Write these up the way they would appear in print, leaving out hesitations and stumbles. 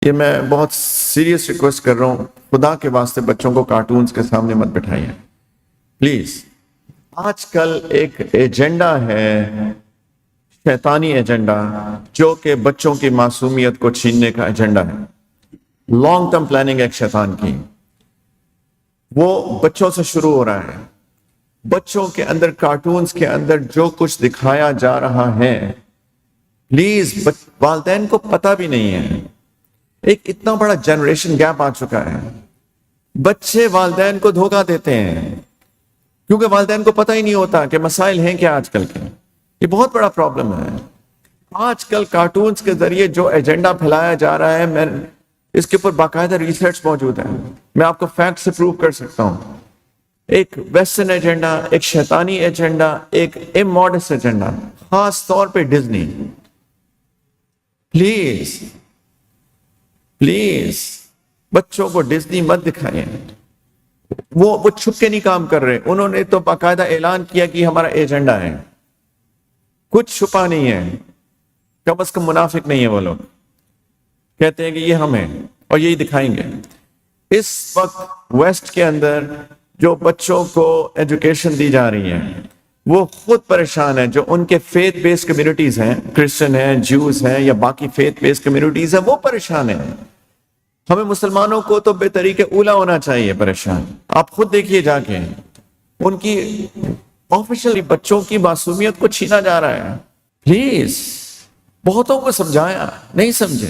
یہ میں بہت سیریس ریکویسٹ کر رہا ہوں، خدا کے واسطے بچوں کو کارٹونز کے سامنے مت بٹھائیے پلیز۔ آج کل ایک ایجنڈا ہے، شیطانی ایجنڈا، جو کہ بچوں کی معصومیت کو چھیننے کا ایجنڈا ہے۔ لانگ ٹرم پلاننگ ایک شیطان کی، وہ بچوں سے شروع ہو رہا ہے۔ بچوں کے اندر، کارٹونز کے اندر جو کچھ دکھایا جا رہا ہے، پلیز والدین کو پتہ بھی نہیں ہے۔ ایک اتنا بڑا جنریشن گیپ آ چکا ہے، بچے والدین کو دھوکہ دیتے ہیں کیونکہ والدین کو پتہ ہی نہیں ہوتا کہ مسائل ہیں کیا آج کل کے۔ یہ بہت بڑا پرابلم ہے۔ آج کل کارٹونز کے ذریعے جو ایجنڈا پھیلایا جا رہا ہے، میں اس کے اوپر باقاعدہ ریسرچ موجود ہے، میں آپ کو فیکٹ سے پروو کر سکتا ہوں۔ ایک ویسٹرن ایجنڈا، ایک شیطانی ایجنڈا، ایک اموڈسٹ ایجنڈا، خاص طور پہ ڈزنی۔ پلیز بچوں کو ڈزنی مت دکھائیں۔ وہ چھپ کے نہیں کام کر رہے، انہوں نے تو باقاعدہ اعلان کیا کہ ہمارا ایجنڈا ہے، کچھ چھپا نہیں ہے۔ کم از کم منافق نہیں ہے وہ لوگ، کہتے ہیں کہ یہ ہم ہیں اور یہی دکھائیں گے۔ اس وقت ویسٹ کے اندر جو بچوں کو ایجوکیشن دی جا رہی ہے، وہ خود پریشان ہے۔ جو ان کے فیتھ بیس کمیونٹیز ہیں، کرسچن ہیں، جیوز ہیں یا باقی فیتھ بیس کمیونٹیز ہیں، وہ پریشان ہیں۔ ہمیں مسلمانوں کو تو بے طریقے اولا ہونا چاہیے پریشان۔ آپ خود دیکھیے جا کے، ان کی آفیشلی بچوں کی معصومیت کو چھینا جا رہا ہے۔ پلیز بہتوں کو سمجھایا، نہیں سمجھے،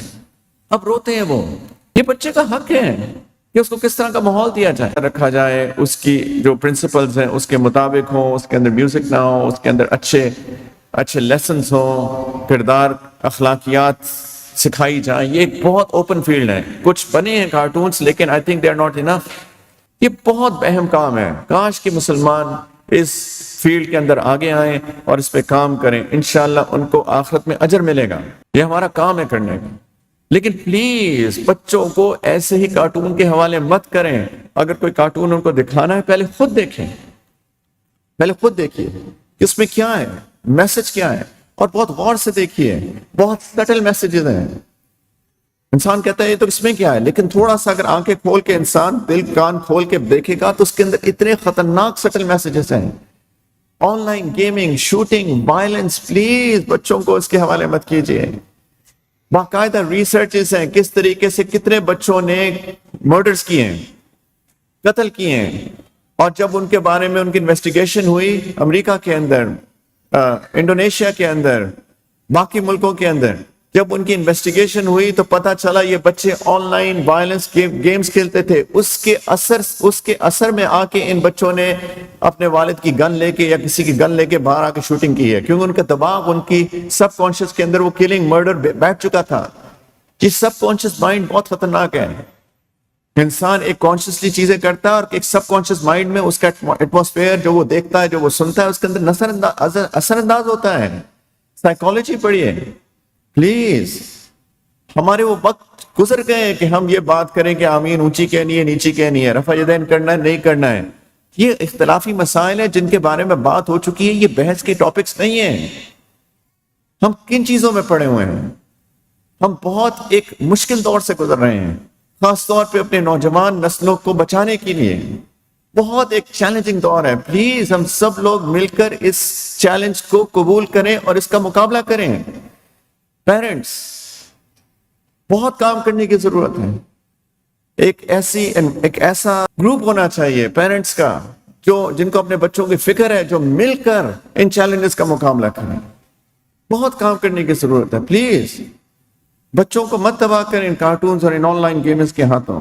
اب روتے ہیں وہ۔ یہ بچے کا حق ہے کہ اس کو کس طرح کا ماحول دیا جائے، رکھا جائے، اس کی جو پرنسپلز ہیں اس کے مطابق ہوں، اس کے اندر میوزک نہ ہو، اس کے اندر اچھے لیسنز ہوں، کردار، اخلاقیات سکھائی جائیں۔ یہ ایک بہت اوپن فیلڈ ہے۔ کچھ بنے ہیں کارٹونز، لیکن I think they are not enough. یہ بہت اہم کام ہے۔ کاش کہ مسلمان اس فیلڈ کے اندر آگے آئیں اور اس پہ کام کریں، انشاءاللہ ان کو آخرت میں اجر ملے گا۔ یہ ہمارا کام ہے کرنے کا۔ لیکن پلیز بچوں کو ایسے ہی کارٹون کے حوالے مت کریں۔ اگر کوئی کارٹون ان کو دکھانا ہے، پہلے خود دیکھیں، پہلے خود دیکھیے اس میں کیا ہے، میسج کیا ہے، اور بہت غور سے دیکھیے۔ بہت سٹل میسیجز ہیں۔ انسان کہتا ہے یہ تو اس میں کیا ہے، لیکن تھوڑا سا اگر آنکھیں کھول کے انسان دل کان کھول کے دیکھے گا تو اس کے اندر اتنے خطرناک سٹل میسیجز ہیں۔ On line gaming, shooting, violence, please بچوں کو اس کے حوالے مت کیجیے۔ باقاعدہ ریسرچز ہیں کس طریقے سے کتنے بچوں نے مرڈرز کیے ہیں، قتل کیے ہیں، اور جب ان کے بارے میں ان کی انویسٹیگیشن ہوئی، امریکہ کے اندر، انڈونیشیا کے اندر، باقی ملکوں کے اندر، جب ان کی انویسٹیگیشن ہوئی تو پتا چلا یہ بچے آن لائن وائلنس گیمز کھیلتے تھے۔ اس کے اثر میں آ کے ان بچوں نے اپنے والد کی گن لے کے یا کسی کی گن لے کے باہر آ کے شوٹنگ کی ہے، کیونکہ ان کا دماغ، ان کی سب کانشیس کے اندر وہ کلنگ، مرڈر بیٹھ چکا تھا۔ یہ سب کانشیس مائنڈ بہت خطرناک ہے۔ انسان ایک کانشیسلی چیزیں کرتا ہے اور ایک سب کانشیس مائنڈ میں اس کا ایٹماسفیئر جو وہ دیکھتا ہے، جو وہ سنتا ہے، اس کے اندر اثر انداز ہوتا ہے۔ سائیکالوجی پڑھیے پلیز۔ ہمارے وہ وقت گزر گئے کہ ہم یہ بات کریں کہ آمین اونچی کہنی ہے، نیچی کہنی ہے، رفع یدین کرنا ہے، نہیں کرنا ہے۔ یہ اختلافی مسائل ہیں جن کے بارے میں بات ہو چکی ہے، یہ بحث کے ٹاپکس نہیں ہیں۔ ہم کن چیزوں میں پڑے ہوئے ہیں؟ ہم بہت ایک مشکل دور سے گزر رہے ہیں، خاص طور پہ اپنے نوجوان نسلوں کو بچانے کے لیے بہت ایک چیلنجنگ دور ہے۔ پلیز ہم سب لوگ مل کر اس چیلنج کو قبول کریں اور اس کا مقابلہ کریں۔ پیرنٹس، بہت کام کرنے کی ضرورت ہے۔ ایک ایسا گروپ ہونا چاہیے پیرنٹس کا جن کو اپنے بچوں کی فکر ہے، جو مل کر ان چیلنجز کا مقابلہ کریں۔ بہت کام کرنے کی ضرورت ہے۔ پلیز بچوں کو مت تباہ کریں ان کارٹونز اور ان آن لائن گیمز کے ہاتھوں۔